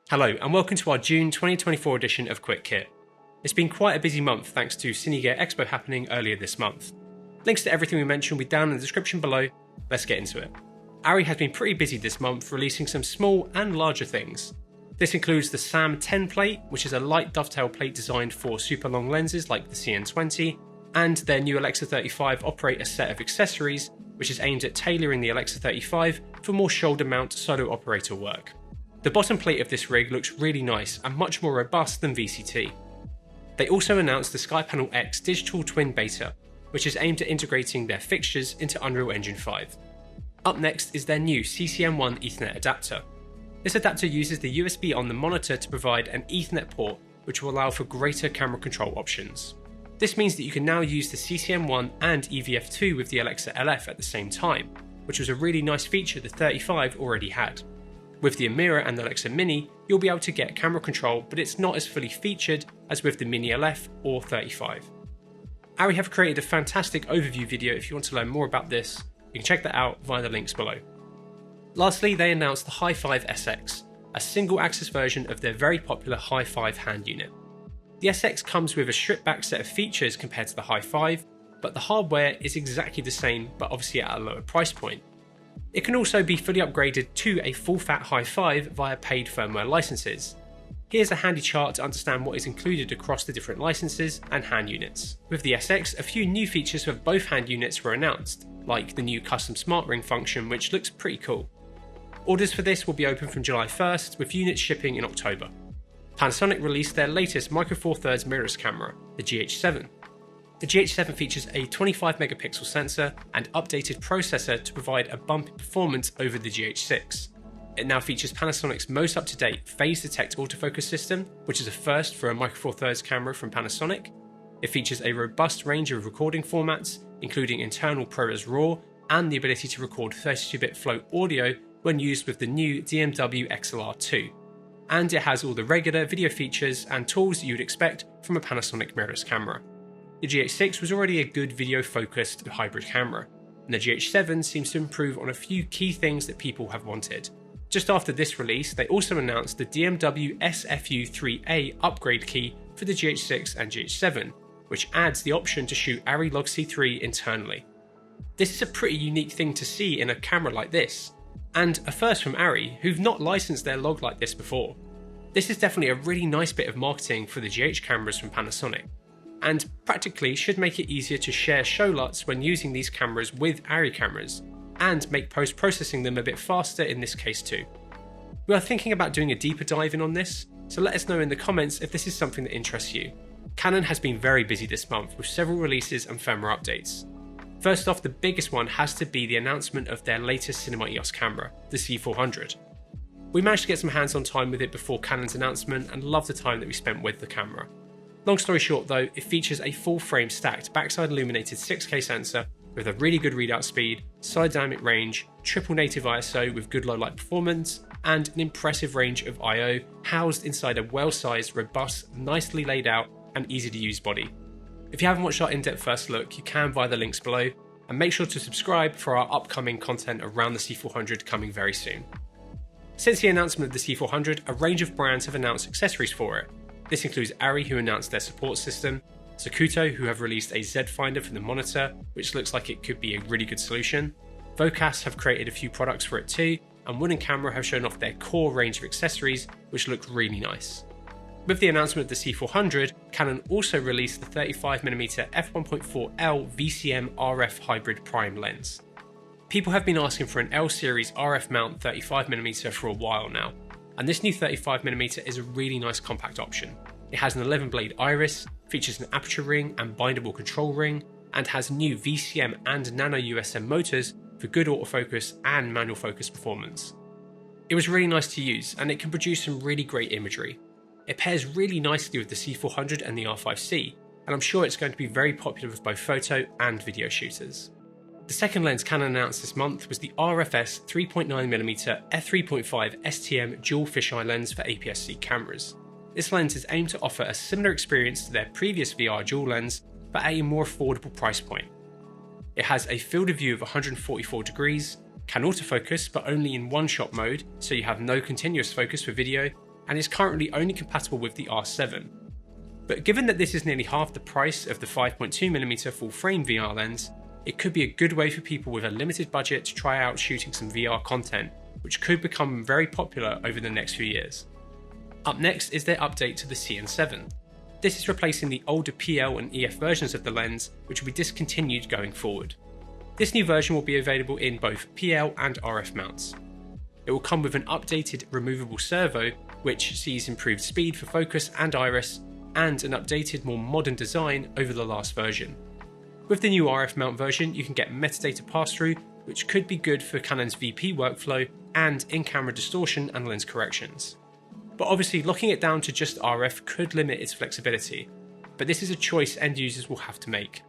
Hello and welcome to our June 2024 edition of Quick Kit. It's been quite a busy month thanks to Cine Expo happening earlier this month. Links to everything we mentioned will be down in the description below. Let's get into it. ARRI has been pretty busy this month releasing some small and larger things. This includes the SAM10 plate, which is a light dovetail plate designed for super long lenses like the CN20, and their new Alexa 35 operate a set of accessories which is aimed at tailoring the Alexa 35 for more shoulder mount solo operator work. The bottom plate of this rig looks really nice and much more robust than VCT. They also announced the SkyPanel X digital twin beta, which is aimed at integrating their fixtures into Unreal Engine 5. Up next is their new CCM1 Ethernet adapter. This adapter uses the USB on the monitor to provide an Ethernet port which will allow for greater camera control options. This means that you can now use the CCM1 and EVF2 with the Alexa LF at the same time, which was a really nice feature the 35 already had. With the Immersive and the Alexa Mini, you'll be able to get camera control, but it's not as fully featured as with the Mini LF or 35. ARRI have created a fantastic overview video if you want to learn more about this. You can check that out via the links below. Lastly, they announced the Hi5 SX, a single-axis version of their very popular Hi5 hand unit. The SX comes with a stripped-back set of features compared to the Hi5, but the hardware is exactly the same, but obviously at a lower price point. It can also be fully upgraded to a full-fat Hi5 via paid firmware licenses. Here's a handy chart to understand what is included across the different licenses and hand units. With the SX, a few new features for both hand units were announced, like the new custom smart ring function, which looks pretty cool. Orders for this will be open from July 1st, with units shipping in October. Panasonic released their latest Micro Four Thirds mirrorless camera, the GH7. The GH7 features a 25 megapixel sensor and updated processor to provide a bump in performance over the GH6. It now features Panasonic's most up-to-date phase detect autofocus system, which is a first for a Micro Four Thirds camera from Panasonic. It features a robust range of recording formats, including internal ProRes RAW and the ability to record 32-bit float audio when used with the new DMW XLR2. And it has all the regular video features and tools that you'd expect from a Panasonic mirrorless camera. The GH6 was already a good video-focused hybrid camera, and the GH7 seems to improve on a few key things that people have wanted. Just after this release, they also announced the DMW SFU3A upgrade key for the GH6 and GH7, which adds the option to shoot ARRI Log C3 internally. This is a pretty unique thing to see in a camera like this, and a first from ARRI, who've not licensed their log like this before. This is definitely a really nice bit of marketing for the GH cameras from Panasonic, and practically should make it easier to share show LUTs when using these cameras with ARRI cameras, and make post-processing them a bit faster in this case too. We are thinking about doing a deeper dive in on this, so let us know in the comments if this is something that interests you. Canon has been very busy this month with several releases and firmware updates. First off, the biggest one has to be the announcement of their latest cinema EOS camera, the C400. We managed to get some hands-on time with it before Canon's announcement and love the time that we spent with the camera. Long story short though, it features a full frame stacked backside illuminated 6K sensor with a really good readout speed, side dynamic range, triple native ISO with good low light performance, and an impressive range of I/O housed inside a well-sized, robust, nicely laid out and easy to use body. If you haven't watched our in-depth first look, you can via the links below, and make sure to subscribe for our upcoming content around the C400 coming very soon. Since the announcement of the C400, a range of brands have announced accessories for it. This includes ARRI, who announced their support system, Zacuto, who have released a Z Finder for the monitor, which looks like it could be a really good solution. Vocas have created a few products for it too, and Wooden Camera have shown off their core range of accessories, which look really nice. With the announcement of the C400, Canon also released the 35mm f1.4L VCM RF hybrid prime lens. People have been asking for an L series RF mount 35mm for a while now, and this new 35mm is a really nice compact option. It has an 11 blade iris, features an aperture ring and bindable control ring, and has new VCM and nano USM motors for good autofocus and manual focus performance. It was really nice to use, and it can produce some really great imagery. It pairs really nicely with the C400 and the R5C, and I'm sure it's going to be very popular with both photo and video shooters. The second lens Canon announced this month was the RFS 3.9mm f3.5 STM dual fisheye lens for APS-C cameras. This lens is aimed to offer a similar experience to their previous VR dual lens, but at a more affordable price point. It has a field of view of 144 degrees, can autofocus but only in one-shot mode, so you have no continuous focus for video, and is currently only compatible with the R7. But given that this is nearly half the price of the 5.2mm full frame VR lens, it could be a good way for people with a limited budget to try out shooting some VR content, which could become very popular over the next few years. Up next is their update to the CN7. This is replacing the older PL and EF versions of the lens, which will be discontinued going forward. This new version will be available in both PL and RF mounts. It will come with an updated removable servo, which sees improved speed for focus and iris, and an updated, more modern design over the last version. With the new RF mount version, you can get metadata pass-through, which could be good for Canon's VP workflow and in-camera distortion and lens corrections. But obviously, locking it down to just RF could limit its flexibility, but this is a choice end users will have to make.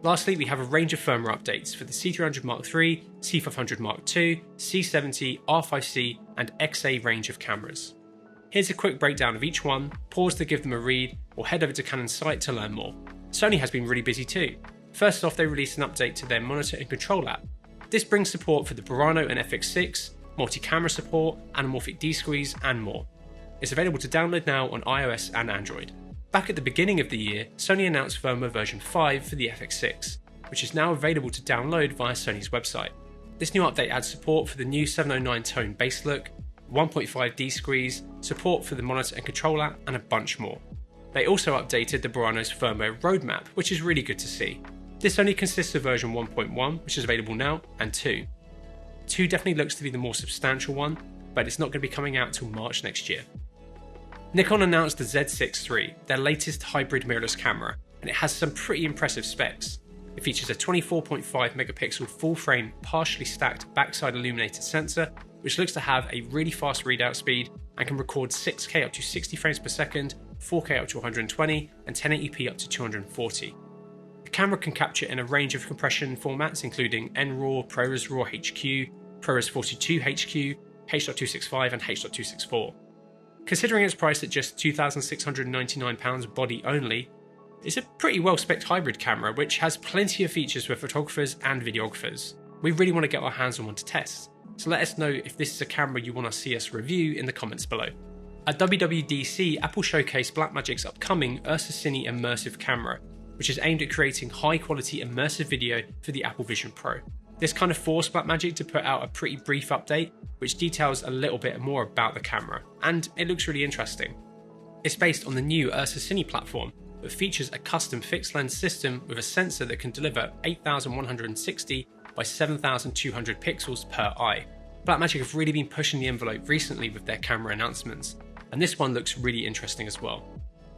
Lastly, we have a range of firmware updates for the C300 Mark III, C500 Mark II, C70, R5C, and XA range of cameras. Here's a quick breakdown of each one, pause to give them a read, or head over to Canon's site to learn more. Sony has been really busy too. First off, they released an update to their monitor and control app. This brings support for the Burano and FX6, multi-camera support, anamorphic D-squeeze, and more. It's available to download now on iOS and Android. Back at the beginning of the year, Sony announced firmware version 5 for the FX6, which is now available to download via Sony's website. This new update adds support for the new 709 tone base look, 1.5 D-squeeze, support for the monitor and control app, and a bunch more. They also updated the Burano's firmware roadmap, which is really good to see. This only consists of version 1.1, which is available now, and 2. 2 definitely looks to be the more substantial one, but it's not going to be coming out till March next year. Nikon announced the Z6 III, their latest hybrid mirrorless camera, and it has some pretty impressive specs. It features a 24.5 megapixel full frame partially stacked backside illuminated sensor, which looks to have a really fast readout speed and can record 6K up to 60 frames per second, 4K up to 120, and 1080p up to 240. The camera can capture in a range of compression formats including NRAW, ProRes RAW HQ, ProRes 42 HQ, H.265 and H.264. Considering its price at just £2,699 body only, it's a pretty well-spec'd hybrid camera which has plenty of features for photographers and videographers. We really want to get our hands on one to test, so let us know if this is a camera you want to see us review in the comments below. At WWDC, Apple showcased Blackmagic's upcoming Cine Immersive camera, which is aimed at creating high-quality immersive video for the Apple Vision Pro. This kind of forced Blackmagic to put out a pretty brief update, which details a little bit more about the camera, and it looks really interesting. It's based on the new Cine platform, but features a custom fixed lens system with a sensor that can deliver 8160 by 7200 pixels per eye. Blackmagic have really been pushing the envelope recently with their camera announcements, and this one looks really interesting as well.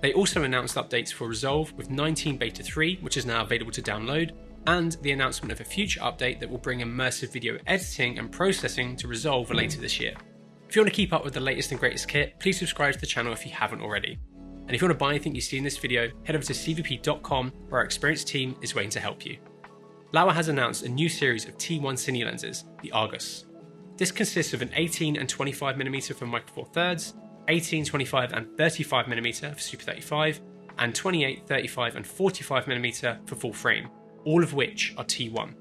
They also announced updates for Resolve with 19 Beta 3, which is now available to download, and the announcement of a future update that will bring immersive video editing and processing to Resolve later this year. If you want to keep up with the latest and greatest kit, please subscribe to the channel if you haven't already. And if you want to buy anything you see in this video, head over to cvp.com where our experienced team is waiting to help you. Laowa has announced a new series of T1 Cine lenses, the Argus. This consists of an 18 and 25mm for Micro Four Thirds, 18, 25 and 35mm for Super 35, and 28, 35 and 45mm for full frame, all of which are T1.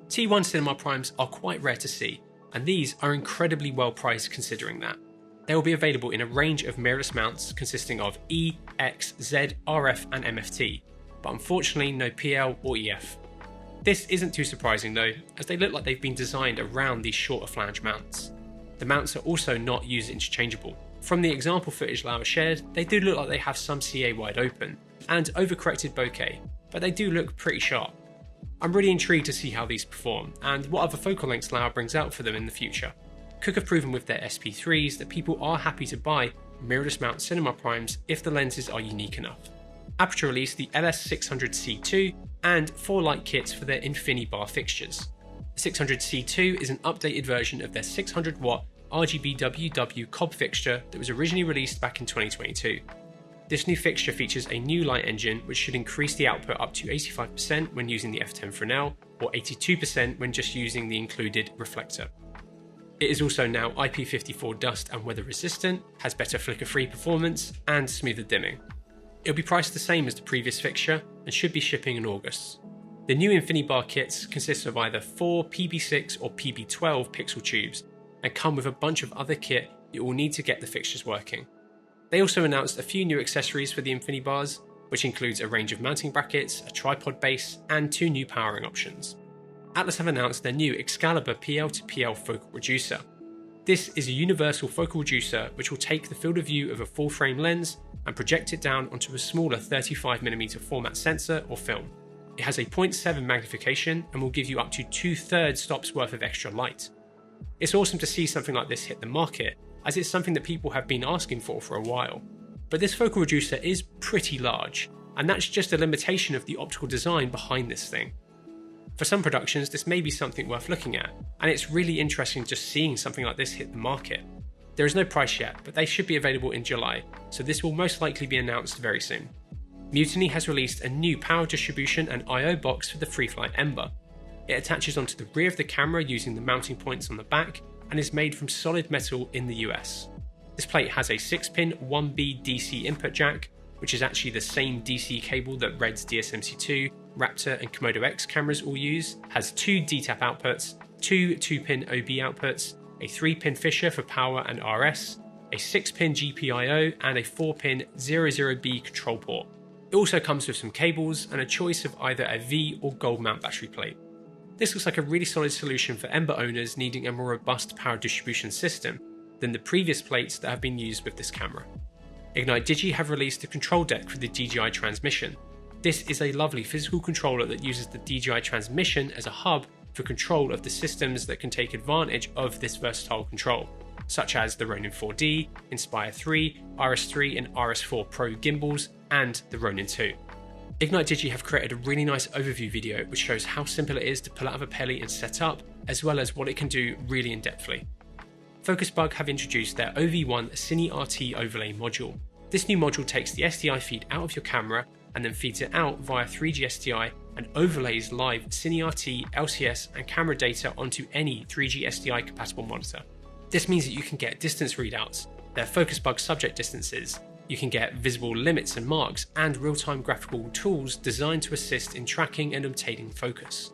T1 cinema primes are quite rare to see, and these are incredibly well priced considering that. They will be available in a range of mirrorless mounts consisting of E, X, Z, RF and MFT, but unfortunately no PL or EF. This isn't too surprising though, as they look like they've been designed around these shorter flange mounts. The mounts are also not user interchangeable. From the example footage Laowa shared, they do look like they have some CA wide open, and overcorrected bokeh, but they do look pretty sharp. I'm really intrigued to see how these perform, and what other focal lengths Laowa brings out for them in the future. Cook have proven with their SP3s that people are happy to buy mirrorless mount cinema primes if the lenses are unique enough. Aputure released the LS600C2 and 4 light kits for their InfiniBar fixtures. The 600C2 is an updated version of their 600-watt RGBWW cob fixture that was originally released back in 2022. This new fixture features a new light engine which should increase the output up to 85% when using the f10 Fresnel, or 82% when just using the included reflector. It is also now IP54 dust and weather resistant, has better flicker-free performance, and smoother dimming. It'll be priced the same as the previous fixture and should be shipping in August. The new InfiniBar kits consist of either 4 PB6 or PB12 pixel tubes and come with a bunch of other kit you will need to get the fixtures working. They also announced a few new accessories for the Infinity bars, which includes a range of mounting brackets, a tripod base, and 2 new powering options. Atlas have announced their new XCALIBER PL to PL focal reducer. This is a universal focal reducer which will take the field of view of a full frame lens and project it down onto a smaller 35mm format sensor or film. It has a 0.7 magnification and will give you up to 2/3 stops worth of extra light. It's awesome to see something like this hit the market, as it's something that people have been asking for a while. But this focal reducer is pretty large, and that's just a limitation of the optical design behind this thing. For some productions, this may be something worth looking at, and it's really interesting just seeing something like this hit the market. There is no price yet, but they should be available in July, so this will most likely be announced very soon. Mutiny has released a new power distribution and I/O box for the Freeflight Ember. It attaches onto the rear of the camera using the mounting points on the back and is made from solid metal in the US. This plate has a 6-pin 1B DC input jack, which is actually the same DC cable that Red's DSMC2, Raptor and Komodo X cameras all use, has 2 DTAP outputs, 2 2-pin OB outputs, a 3-pin Fisher for power and RS, a 6-pin GPIO and a 4-pin 00B control port. It also comes with some cables and a choice of either a V or gold mount battery plate. This looks like a really solid solution for Ember owners needing a more robust power distribution system than the previous plates that have been used with this camera. Ignite Digi have released the control deck for the DJI transmission. This is a lovely physical controller that uses the DJI transmission as a hub for control of the systems that can take advantage of this versatile control, such as the Ronin 4D, Inspire 3, RS3 and RS4 Pro gimbals, and the Ronin 2. Ignite Digi have created a really nice overview video which shows how simple it is to pull out of a Pelly and set up, as well as what it can do really in-depthly. Focusbug have introduced their OV1 Cine RT overlay module. This new module takes the SDI feed out of your camera and then feeds it out via 3G SDI and overlays live Cine RT, LCS and camera data onto any 3G SDI compatible monitor. This means that you can get distance readouts, their Focusbug subject distances, you can get visible limits and marks, and real-time graphical tools designed to assist in tracking and obtaining focus.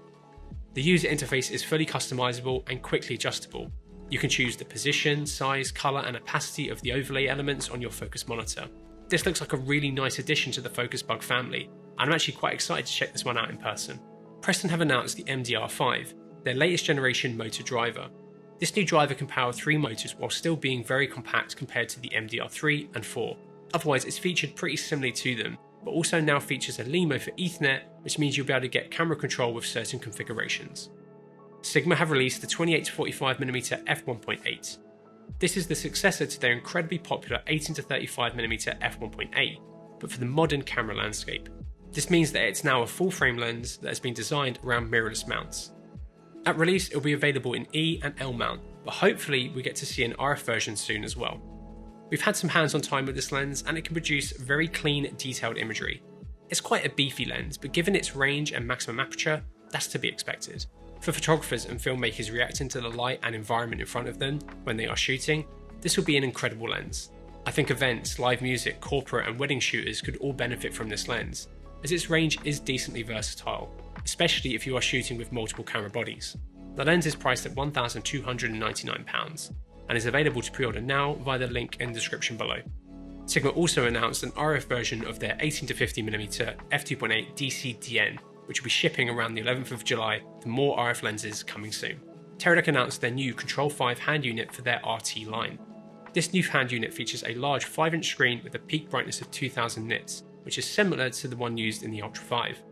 The user interface is fully customizable and quickly adjustable. You can choose the position, size, color, and opacity of the overlay elements on your focus monitor. This looks like a really nice addition to the Focusbug family, and I'm actually quite excited to check this one out in person. Preston have announced the MDR5, their latest generation motor driver. This new driver can power 3 motors while still being very compact compared to the MDR3 and 4. Otherwise, it's featured pretty similarly to them, but also now features a LEMO for Ethernet, which means you'll be able to get camera control with certain configurations. Sigma have released the 28-45mm f1.8. This is the successor to their incredibly popular 18-35mm f1.8, but for the modern camera landscape. This means that it's now a full-frame lens that has been designed around mirrorless mounts. At release, it will be available in E and L mount, but hopefully we get to see an RF version soon as well. We've had some hands-on time with this lens and it can produce very clean, detailed imagery. It's quite a beefy lens, but given its range and maximum aperture, that's to be expected. For photographers and filmmakers reacting to the light and environment in front of them when they are shooting, this will be an incredible lens. I think events, live music, corporate and wedding shooters could all benefit from this lens, as its range is decently versatile, especially if you are shooting with multiple camera bodies. The lens is priced at £1,299 and is available to pre-order now via the link in the description below. Sigma also announced an RF version of their 18-50mm f2.8 DC-DN, which will be shipping around the 11th of July with more RF lenses coming soon. Teradek announced their new Ctrl.5 hand unit for their RT line. This new hand unit features a large 5-inch screen with a peak brightness of 2000 nits, which is similar to the one used in the Ultra 5.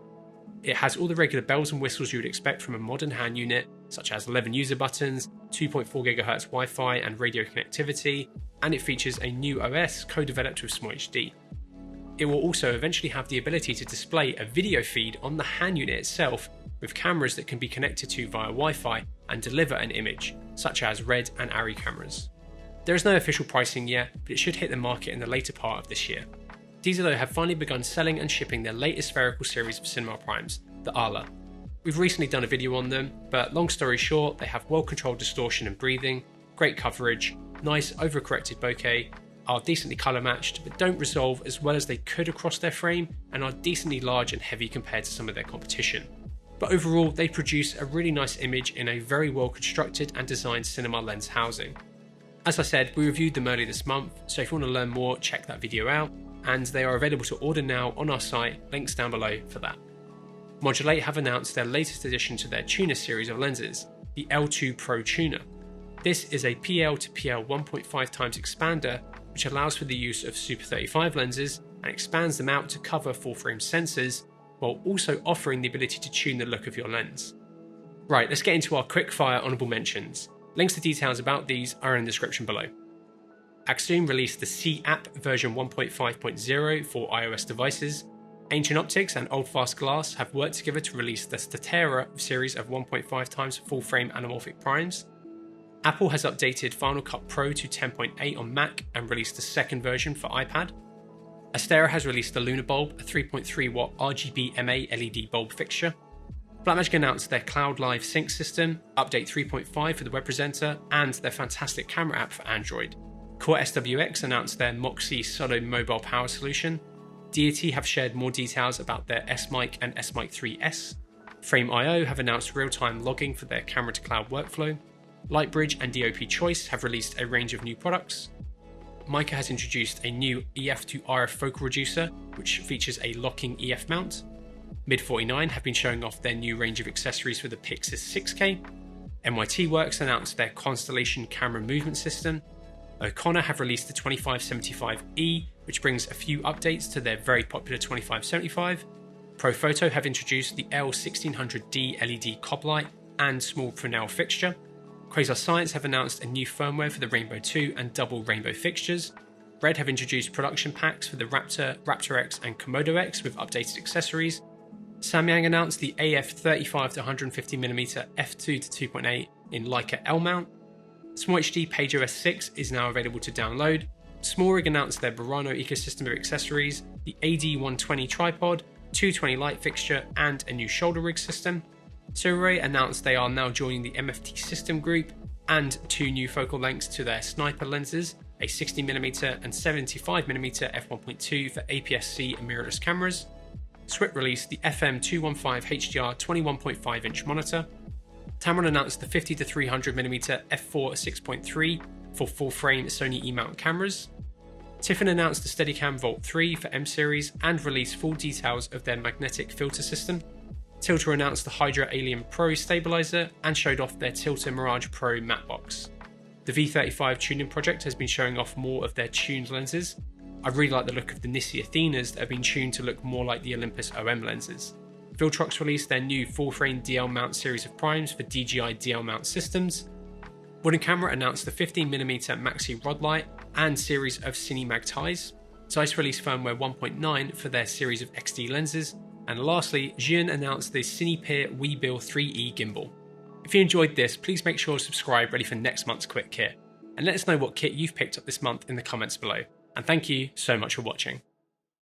It has all the regular bells and whistles you would expect from a modern hand unit, such as 11 user buttons, 2.4 GHz Wi-Fi and radio connectivity, and it features a new OS co-developed with SMOHD. It will also eventually have the ability to display a video feed on the hand unit itself with cameras that can be connected to via Wi-Fi and deliver an image, such as Red and ARRI cameras. There is no official pricing yet, but it should hit the market in the later part of this year. DZO have finally begun selling and shipping their latest spherical series of cinema primes, the ARRI. We've recently done a video on them, but long story short, they have well-controlled distortion and breathing, great coverage, nice overcorrected bokeh, are decently colour matched but don't resolve as well as they could across their frame, and are decently large and heavy compared to some of their competition. But overall, they produce a really nice image in a very well constructed and designed cinema lens housing. As I said, we reviewed them earlier this month, so if you want to learn more, check that video out, and they are available to order now on our site, links down below for that. Module8 have announced their latest addition to their tuner series of lenses, the L2 Pro Tuner. This is a PL to PL 1.5 times expander, which allows for the use of Super 35 lenses and expands them out to cover full-frame sensors, while also offering the ability to tune the look of your lens. Right, let's get into our quick-fire honourable mentions. Links to details about these are in the description below. Axiom released the C app version 1.5.0 for iOS devices. Ancient Optics and Old Fast Glass have worked together to release the Statera series of 1.5 times full-frame anamorphic primes. Apple has updated Final Cut Pro to 10.8 on Mac and released the second version for iPad. Astera has released the Lunar Bulb, a 3.3 watt RGB MA LED bulb fixture. Blackmagic announced their Cloud Live Sync system, update 3.5 for the web presenter, and their fantastic camera app for Android. Core SWX announced their Moxie Solo mobile power solution. Deity have shared more details about their S-Mic and S-Mic 3S. Frame.io have announced real-time logging for their camera-to-cloud workflow. Lightbridge and DOP Choice have released a range of new products. Mica has introduced a new EF to RF focal reducer, which features a locking EF mount. Mid49 have been showing off their new range of accessories for the Pixis 6K. MYT Works announced their Constellation camera movement system. O'Connor have released the 2575E, which brings a few updates to their very popular 2575. Profoto have introduced the L1600D LED cob light and small Fresnel fixture. Quasar Science have announced a new firmware for the Rainbow 2 and double Rainbow fixtures. Red have introduced production packs for the Raptor, Raptor X and Komodo X with updated accessories. Samyang announced the AF35 to 150mm f2 to 2.8 in Leica L mount. SmallHD PageOS 6 is now available to download. Smallrig announced their Burano ecosystem of accessories, the AD120 tripod, 220 light fixture, and a new shoulder rig system. Sirui announced they are now joining the MFT system group, and two new focal lengths to their sniper lenses, a 60mm and 75mm f1.2 for APS-C and mirrorless cameras. Swip released the FM215 HDR 21.5 inch monitor. Tamron announced the 50 to 300mm f4 6.3 for full-frame Sony E-mount cameras. Tiffin announced the Steadicam Volt 3 for M series and released full details of their magnetic filter system. Tilta announced the Hydra Alien Pro stabilizer and showed off their Tilta Mirage Pro matte box. The V35 tuning project has been showing off more of their tuned lenses. I really like the look of the Nissi Athenas that have been tuned to look more like the Olympus OM lenses. Viltrox released their new full-frame DL mount series of primes for DJI DL mount systems. Wooden Camera announced the 15mm Maxi rod light and series of Cine mag ties. Zeiss released firmware 1.9 for their series of XD lenses. And lastly, Xian announced the Cinepeer Weebill 3E gimbal. If you enjoyed this, please make sure to subscribe ready for next month's quick kit. And let us know what kit you've picked up this month in the comments below. And thank you so much for watching.